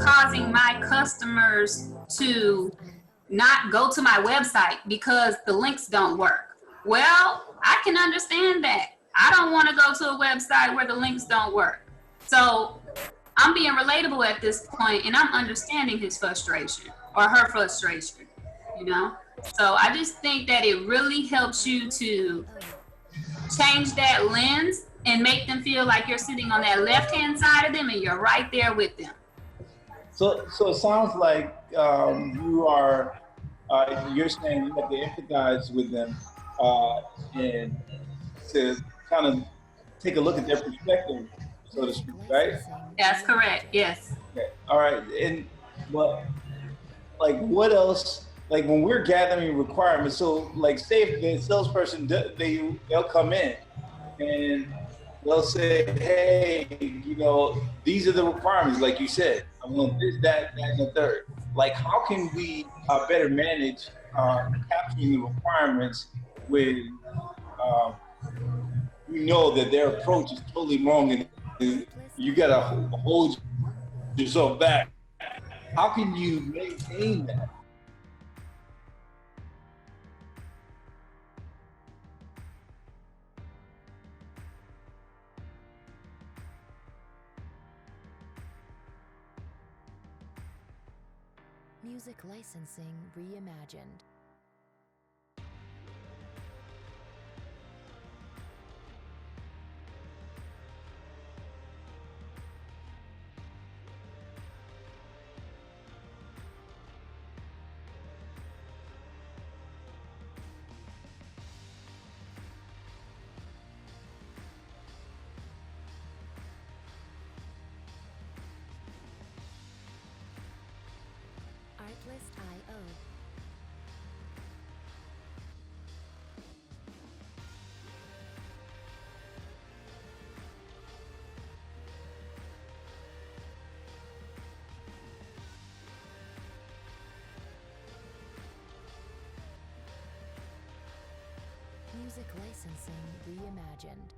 causing my customers to not go to my website because the links don't work. Well, I can understand that. I don't want to go to a website where the links don't work. So I'm being relatable at this point, and I'm understanding his frustration or her frustration, you know? So I just think that it really helps you to change that lens and make them feel like you're sitting on that left-hand side of them and you're right there with them. So it sounds like you're saying you have to empathize with them and to kind of take a look at their perspective, so to speak, right? That's correct. Yes. Okay. All right. And what else? Like when we're gathering requirements, so like say if the salesperson they'll come in and they'll say, hey, these are the requirements, like you said. I want this, that, and the third. Like, how can we better manage capturing the requirements when we know that their approach is totally wrong and you got to hold yourself back? How can you maintain that? Music licensing reimagined. Artlist.io Music licensing reimagined.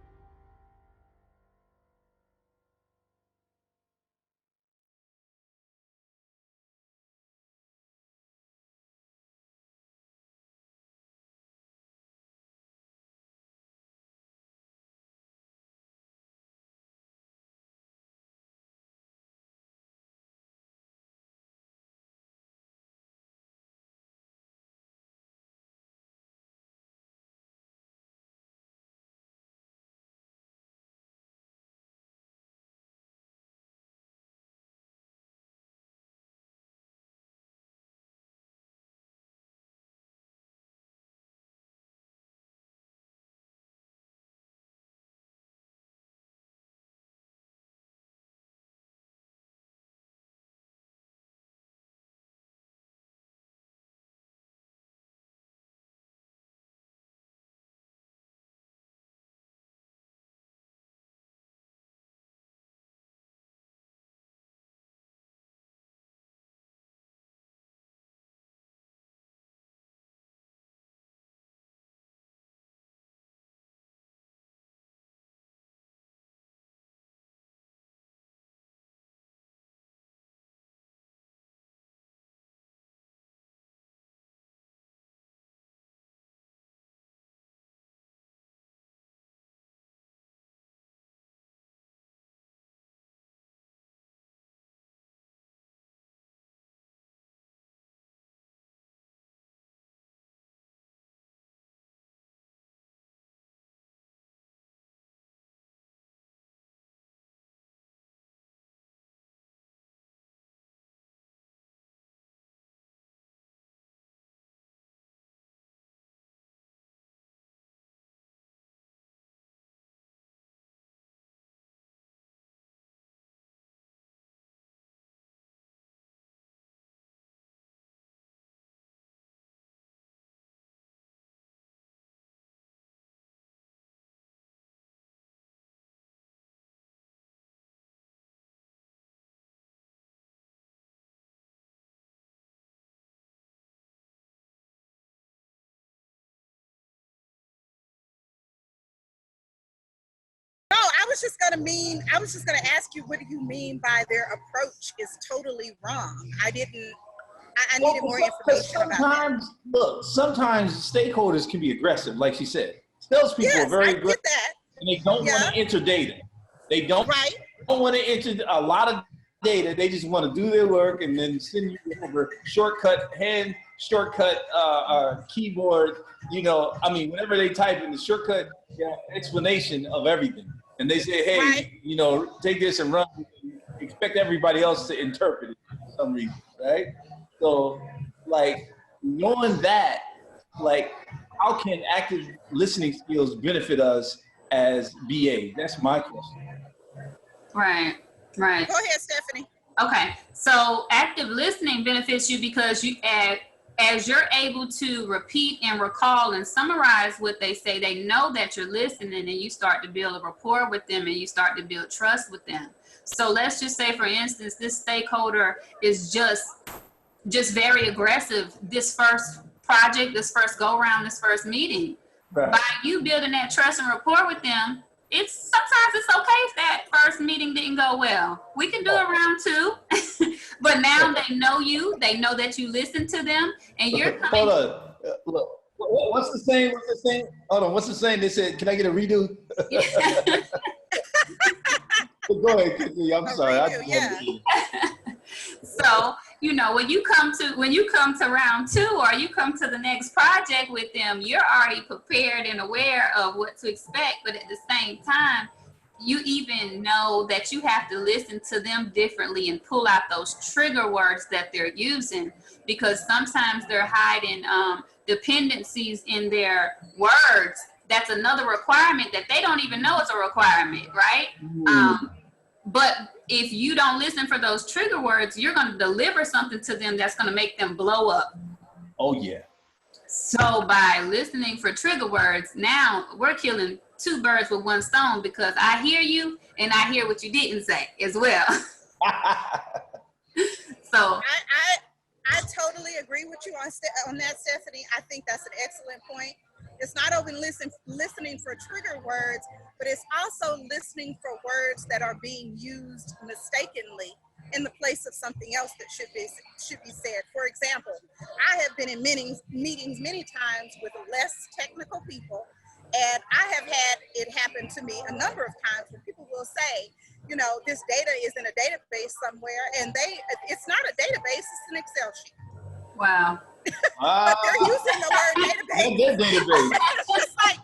was just gonna ask you, what do you mean by their approach is totally wrong? I needed more information about that. Sometimes stakeholders can be aggressive, like she said. Salespeople are very I aggressive, get that. and they don't want to enter data. They don't want to enter a lot of data. They just want to do their work and then send you over shortcut keyboard. Whenever they type in the shortcut explanation of everything, and they say, hey, take this and run. Expect everybody else to interpret it for some reason, right? So, knowing that, how can active listening skills benefit us as BA? That's my question. Right. Go ahead, Stephanie. Okay, so active listening benefits you because as you're able to repeat and recall and summarize what they say, they know that you're listening, and you start to build a rapport with them, and you start to build trust with them. So let's just say, for instance, this stakeholder is just very aggressive this first project, this first go around, this first meeting. Right. By you building that trust and rapport with them, sometimes it's okay if that first meeting didn't go well. We can do it round two, but now they know you. They know that you listen to them, and you're coming. Hold on. Look, what's the saying? Hold on. What's the saying? They said, "Can I get a redo?" Go ahead, Kizzy. I'm sorry. So, when you come to round two, or you come to the next project with them, you're already prepared and aware of what to expect. But at the same time, you even know that you have to listen to them differently and pull out those trigger words that they're using, because sometimes they're hiding dependencies in their words. That's another requirement that they don't even know it's a requirement, right? But if you don't listen for those trigger words, you're going to deliver something to them that's going to make them blow up. Oh, yeah. So by listening for trigger words, now we're killing two birds with one stone, because I hear you and I hear what you didn't say as well. So I totally agree with you on that, Stephanie. I think that's an excellent point. It's not only listening for trigger words, but it's also listening for words that are being used mistakenly in the place of something else that should be said. For example, I have been in meetings many times with less technical people, and I have had it happen to me a number of times where people will say, this data is in a database somewhere, and it's not a database, it's an Excel sheet. Wow. But they're using the word database. That's their database. It's just like,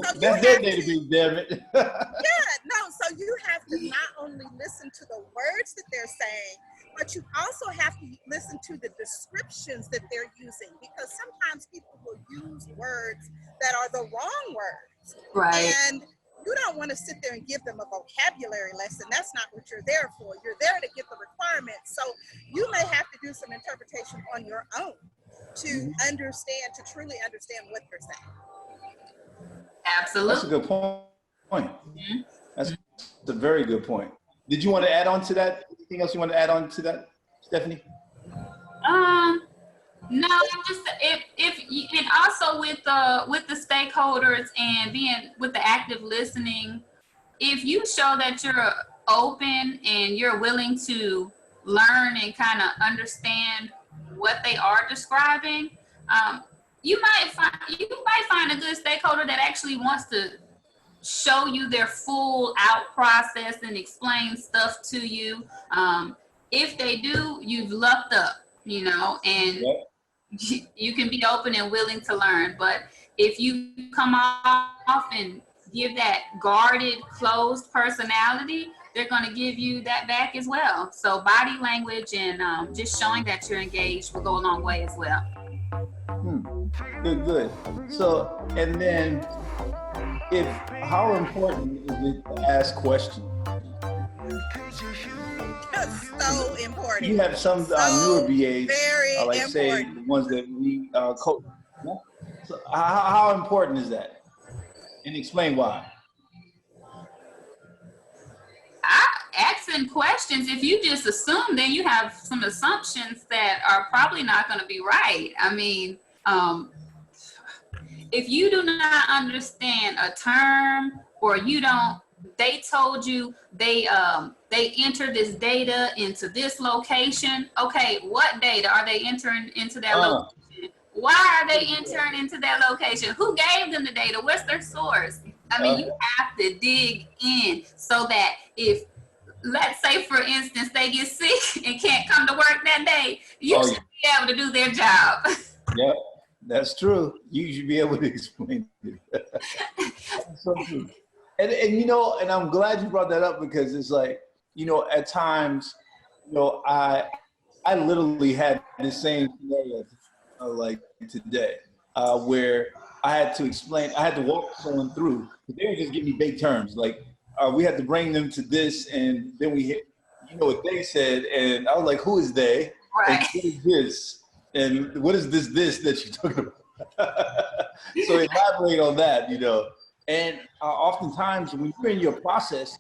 that's their database, damn it. So you have to not only listen to the words that they're saying, but you also have to listen to the descriptions that they're using, because sometimes people will use words that are the wrong words. Right. And you don't want to sit there and give them a vocabulary lesson. That's not what you're there for. You're there to get the requirements. So you may have to do some interpretation on your own to truly understand what they're saying. Absolutely. That's a good point. Mm-hmm. That's a very good point. Did you want to add on to that? Anything else you want to add on to that, Stephanie? No, just and also with the stakeholders and being with the active listening, if you show that you're open and you're willing to learn and kind of understand what they are describing, you might find a good stakeholder that actually wants to show you their full out process and explain stuff to you. If they do, you've lucked up, and you can be open and willing to learn. But if you come off and give that guarded, closed personality, they're going to give you that back as well. So body language and just showing that you're engaged will go a long way as well. Good. So, and then how important is it to ask questions? So important. You have some newer BAs, very say the ones that we coach. So how important is that? And explain why. Asking questions, if you just assume, then you have some assumptions that are probably not going to be right. I mean, if you do not understand a term, or you don't they told you they enter this data into this location. Okay, what data are they entering into that location? Why are they entering into that location? Who gave them the data? What's their source? I mean, you have to dig in so that if, let's say, for instance, they get sick and can't come to work that day, you should be able to do their job. Yeah, that's true. You should be able to explain it. That's so true. And you know, and I'm glad you brought that up, because it's like, you know, at times, you know, I literally had the same scenario like today, where I had to explain, I had to walk someone through, but they were just giving me vague terms. Like, we had to bring them to this, and then we hit, you know what they said, and I was like, who is they? Right. And what is this? And what is this that you're talking about? So elaborate on that, you know. And oftentimes when you're in your process,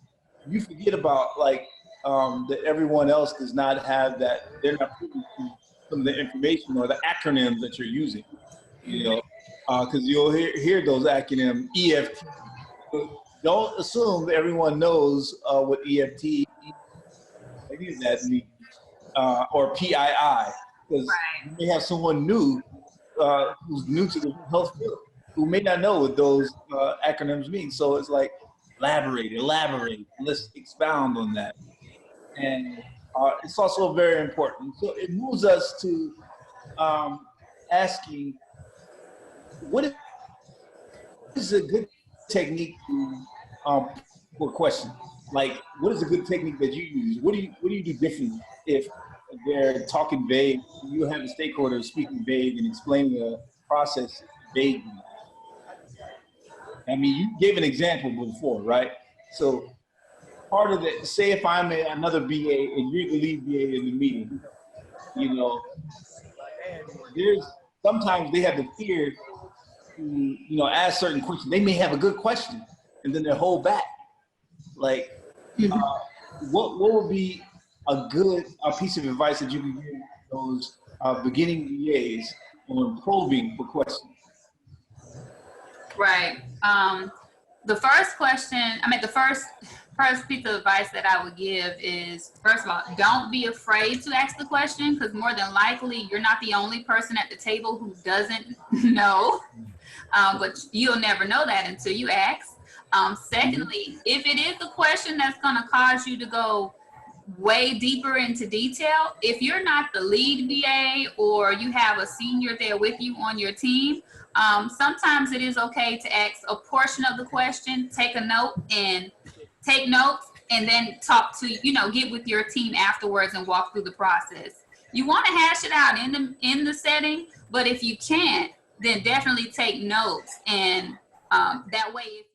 you forget about, like, that everyone else does not have that, they're not privy to some of the information or the acronyms that you're using, you know, because you'll hear those acronyms, EFT. Don't assume that everyone knows what EFT is, that means, or PII, because you may have someone new who's new to the health field who may not know what those acronyms mean. So it's like, elaborate, let's expound on that. And it's also very important. So it moves us to asking, what is a good technique for questions? Like, what is a good technique that you use? What do you do differently if they're talking vague? You have the stakeholders speaking vague and explaining the process vaguely. I mean, you gave an example before, right? So part of it, say if I'm another BA and you're the lead BA in the meeting, you know, there's sometimes they have the fear to, you know, ask certain questions. They may have a good question and then they hold back. Like, what would be a piece of advice that you can give those beginning VAs on probing for questions? Right. The first question, the first piece of advice that I would give is, first of all, don't be afraid to ask the question, because more than likely you're not the only person at the table who doesn't know, but you'll never know that until you ask. Secondly, if it is a question that's going to cause you to go way deeper into detail, if you're not the lead BA or you have a senior there with you on your team, sometimes it is okay to ask a portion of the question, take notes, and then talk to, you know, get with your team afterwards and walk through the process. You want to hash it out in the setting, but if you can't, then definitely take notes, and that way, if